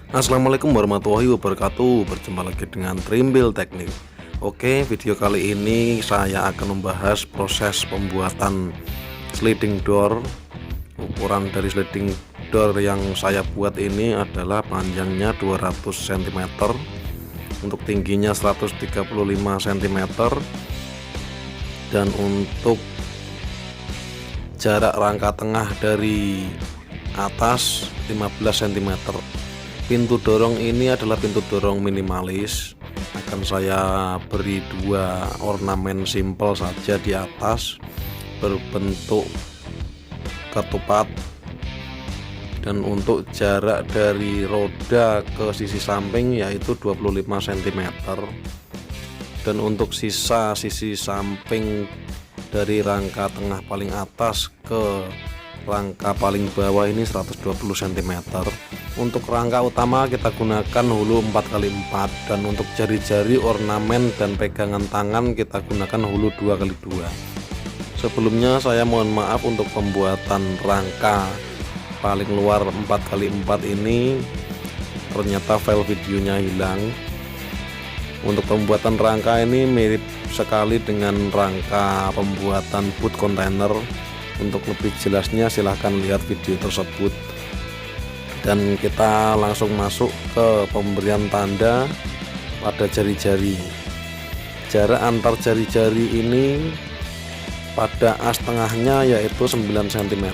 Assalamualaikum warahmatullahi wabarakatuh. Berjumpa lagi dengan Trimbil Teknik. Oke, video kali ini saya akan membahas proses pembuatan sliding door. Ukuran dari sliding door yang saya buat ini adalah panjangnya 200 cm, untuk tingginya 135 cm, dan untuk jarak rangka tengah dari atas 15 cm. Pintu dorong ini adalah pintu dorong minimalis. Akan saya beri dua ornamen simpel saja di atas berbentuk ketupat, dan untuk jarak dari roda ke sisi samping yaitu 25 cm, dan untuk sisi samping dari rangka tengah paling atas ke rangka paling bawah ini 120 cm. Untuk rangka utama kita gunakan hulu 4x4, dan untuk jari-jari, ornamen, dan pegangan tangan kita gunakan hulu 2x2. Sebelumnya saya mohon maaf untuk pembuatan rangka paling luar 4x4 ini, ternyata file videonya hilang. Untuk pembuatan rangka ini mirip sekali dengan rangka pembuatan boot kontainer. Untuk lebih jelasnya silahkan lihat video tersebut. Dan kita langsung masuk ke pemberian tanda pada jari-jari. Jarak antar jari-jari ini pada as tengahnya yaitu 9 cm.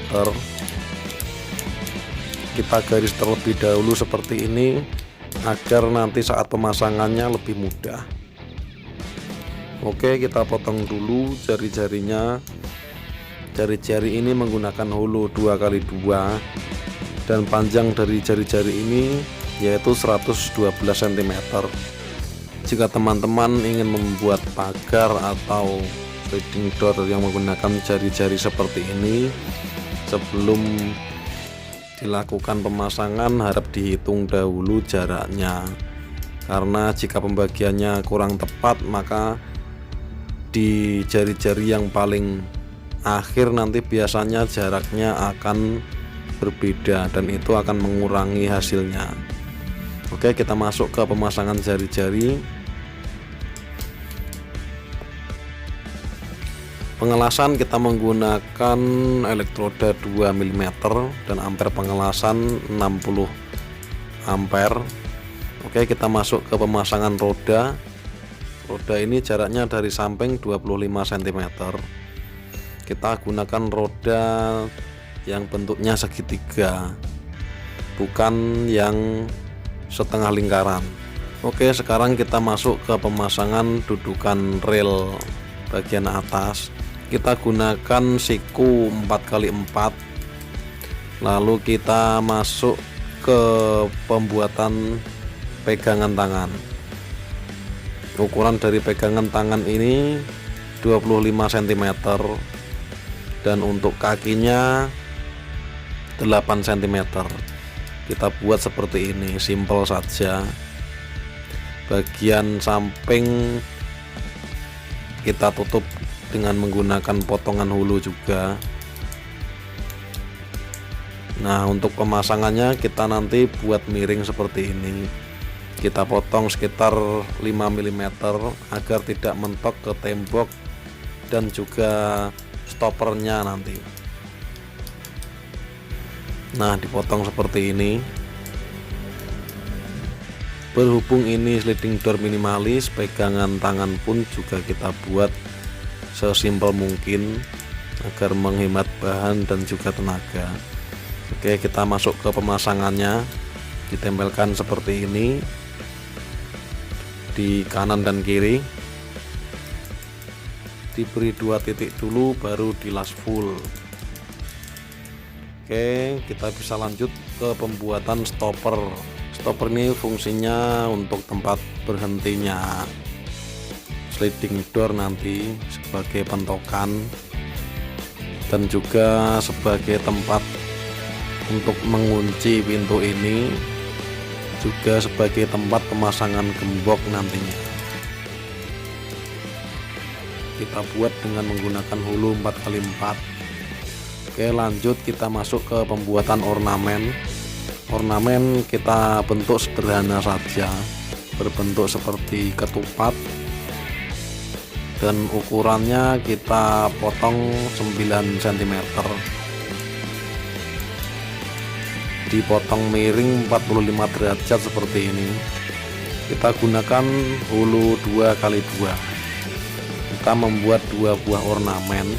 Kita garis terlebih dahulu seperti ini agar nanti saat pemasangannya lebih mudah. Oke, kita potong dulu jari-jarinya. Jari-jari ini menggunakan hulu 2x2, dan panjang dari jari-jari ini yaitu 112 cm. Jika teman-teman ingin membuat pagar atau sliding door yang menggunakan jari-jari seperti ini, sebelum dilakukan pemasangan harap dihitung dahulu jaraknya, karena jika pembagiannya kurang tepat maka di jari-jari yang paling akhir nanti biasanya jaraknya akan berbeda, dan itu akan mengurangi hasilnya. Oke, kita masuk ke pemasangan jari-jari. Pengelasan kita menggunakan elektroda 2 mm dan ampere pengelasan 60 ampere. Oke, kita masuk ke pemasangan roda. Roda ini jaraknya dari samping 25 cm. Kita gunakan roda yang bentuknya segitiga, bukan yang setengah lingkaran. Oke, sekarang kita masuk ke pemasangan dudukan rel bagian atas. Kita gunakan siku 4x4. Lalu kita masuk ke pembuatan pegangan tangan. Ukuran dari pegangan tangan ini 25 cm, dan untuk kakinya 8 cm. Kita buat seperti ini, simpel saja. Bagian samping kita tutup dengan menggunakan potongan hulu juga. Nah, untuk pemasangannya kita nanti buat miring seperti ini. Kita potong sekitar 5 mm agar tidak mentok ke tembok dan juga stoppernya nanti. Nah, dipotong seperti ini. Berhubung ini sliding door minimalis, pegangan tangan pun juga kita buat sesimpel mungkin agar menghemat bahan dan juga tenaga. Oke, kita masuk ke pemasangannya. Ditempelkan seperti ini di kanan dan kiri. Diberi 2 titik dulu baru dilas full. Oke, kita bisa lanjut ke pembuatan stopper. Stopper ini fungsinya untuk tempat berhentinya sliding door nanti, sebagai pentokan, dan juga sebagai tempat untuk mengunci pintu ini, juga sebagai tempat pemasangan gembok nantinya. Kita buat dengan menggunakan hulu 4x4. Oke, lanjut kita masuk ke pembuatan ornamen. ornamen kita bentuk sederhana saja, berbentuk seperti ketupat, dan ukurannya kita potong 9 cm, dipotong miring 45 derajat seperti ini. Kita gunakan hulu 2x2. Kita membuat 2 buah ornamen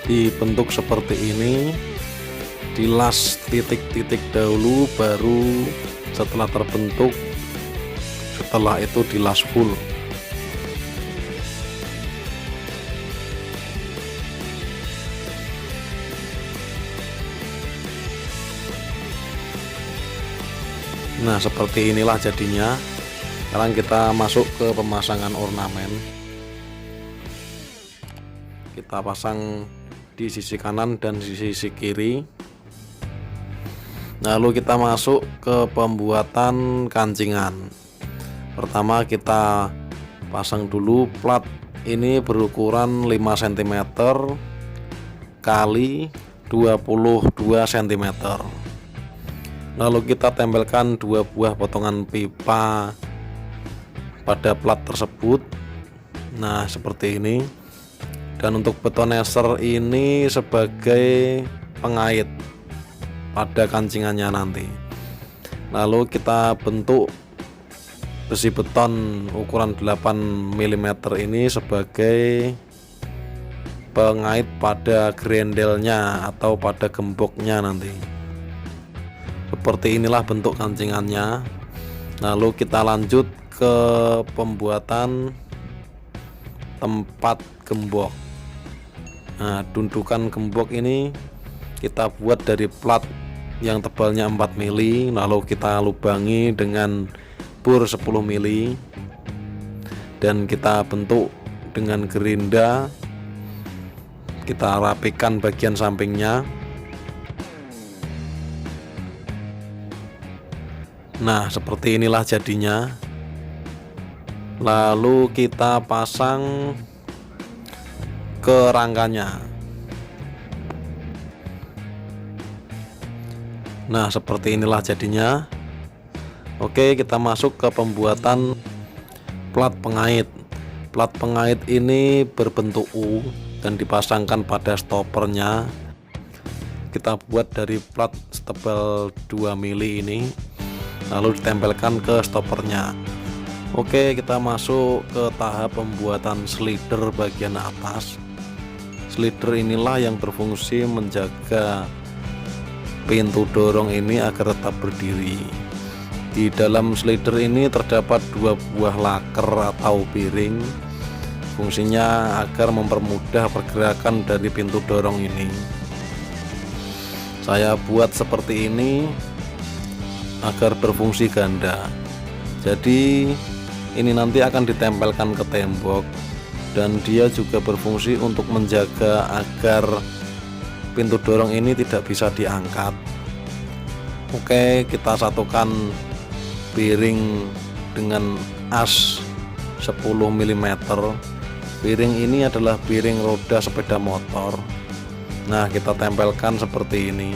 dibentuk seperti ini, dilas titik-titik dahulu, baru setelah terbentuk, setelah itu dilas full. Nah, seperti inilah jadinya. Sekarang kita masuk ke pemasangan ornamen. Kita pasang di sisi kanan dan di sisi kiri. Lalu kita masuk ke pembuatan kancingan. Pertama kita pasang dulu plat, ini berukuran 5 cm kali 22 cm. Lalu kita tempelkan 2 buah potongan pipa pada plat tersebut. Nah, seperti ini. Dan untuk betoneser ini sebagai pengait pada kancingannya nanti. Lalu kita bentuk besi beton ukuran 8 mm ini sebagai pengait pada grendelnya atau pada gemboknya nanti. Seperti inilah bentuk kancingannya. Lalu kita lanjut ke pembuatan tempat gembok. Nah, dundukan gembok ini kita buat dari plat yang tebalnya 4 mili, lalu kita lubangi dengan bor 10 mili, dan kita bentuk dengan gerinda. Kita rapikan bagian sampingnya. Nah, seperti inilah jadinya. Lalu kita pasang ke rangkanya. Nah, seperti inilah jadinya. Oke, kita masuk ke pembuatan plat pengait. Plat pengait ini berbentuk U dan dipasangkan pada stoppernya. Kita buat dari plat setebal 2 mili ini, lalu ditempelkan ke stoppernya. Oke, kita masuk ke tahap pembuatan slider bagian atas. Slider inilah yang berfungsi menjaga pintu dorong ini agar tetap berdiri. Di dalam slider ini terdapat 2 buah laker atau piring, fungsinya agar mempermudah pergerakan dari pintu dorong ini. Saya buat seperti ini agar berfungsi ganda. Jadi ini nanti akan ditempelkan ke tembok, dan dia juga berfungsi untuk menjaga agar pintu dorong ini tidak bisa diangkat. Oke, kita satukan piring dengan as 10 mm. Piring ini adalah piring roda sepeda motor. Nah, kita tempelkan seperti ini.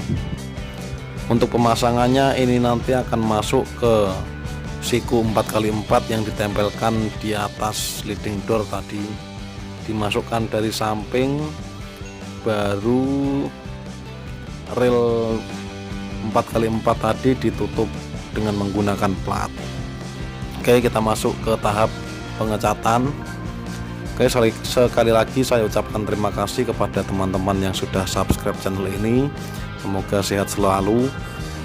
Untuk pemasangannya ini nanti akan masuk ke siku 4x4 yang ditempelkan di atas sliding door tadi. Dimasukkan dari samping, baru rel 4x4 tadi ditutup dengan menggunakan plat. Oke, kita masuk ke tahap pengecatan. Oke, sekali lagi saya ucapkan terima kasih kepada teman-teman yang sudah subscribe channel ini. Semoga sehat selalu.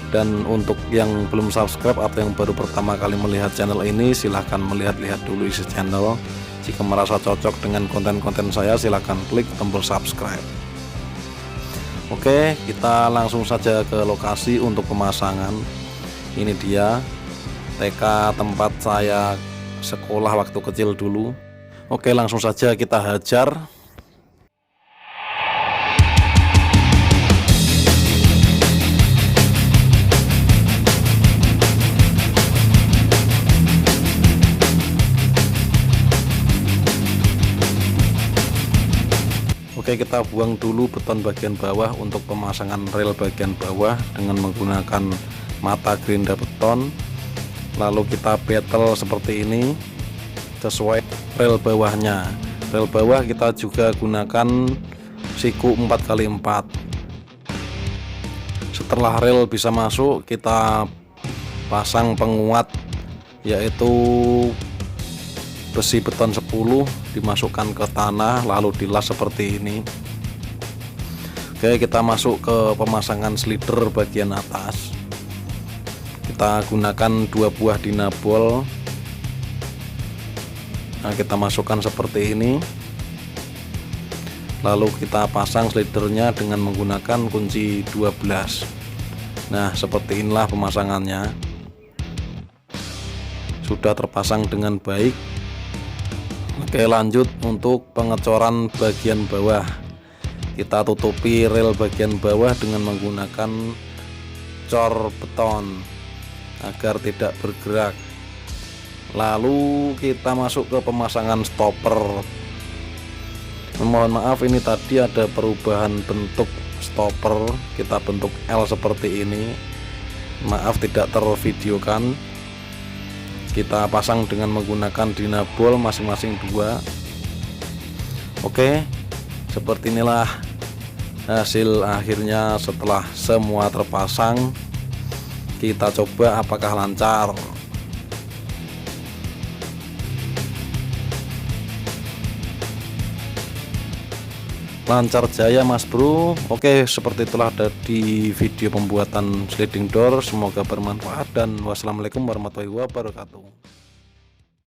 Dan untuk yang belum subscribe atau yang baru pertama kali melihat channel ini, silahkan melihat-lihat dulu isi channel. Jika merasa cocok dengan konten-konten saya, silahkan klik tombol subscribe. Oke, kita langsung saja ke lokasi untuk pemasangan. Ini dia TK tempat saya sekolah waktu kecil dulu. Oke, langsung saja kita hajar. Oke, kita buang dulu beton bagian bawah untuk pemasangan rel bagian bawah dengan menggunakan mata gerinda beton. Lalu kita betel seperti ini sesuai rel bawahnya. Rel bawah kita juga gunakan siku 4x4. Setelah rel bisa masuk, kita pasang penguat, yaitu besi beton 10 dimasukkan ke tanah lalu dilas seperti ini. Oke, kita masuk ke pemasangan slider bagian atas. Kita gunakan 2 buah dinabol. Nah, kita masukkan seperti ini, lalu kita pasang slidernya dengan menggunakan kunci 12. Nah, seperti inilah pemasangannya. Sudah terpasang dengan baik. Oke, lanjut untuk pengecoran bagian bawah. Kita tutupi rel bagian bawah dengan menggunakan cor beton agar tidak bergerak. Lalu kita masuk ke pemasangan stopper. Mohon maaf, ini tadi ada perubahan bentuk stopper, kita bentuk L seperti ini. Maaf tidak tervideokan. Kita pasang dengan menggunakan dinabol masing-masing 2. Oke, seperti inilah hasil akhirnya setelah semua terpasang. Kita coba apakah lancar. Lancar jaya Mas Bro. Oke, seperti itulah ada di video pembuatan sliding door. Semoga bermanfaat dan wassalamualaikum warahmatullahi wabarakatuh.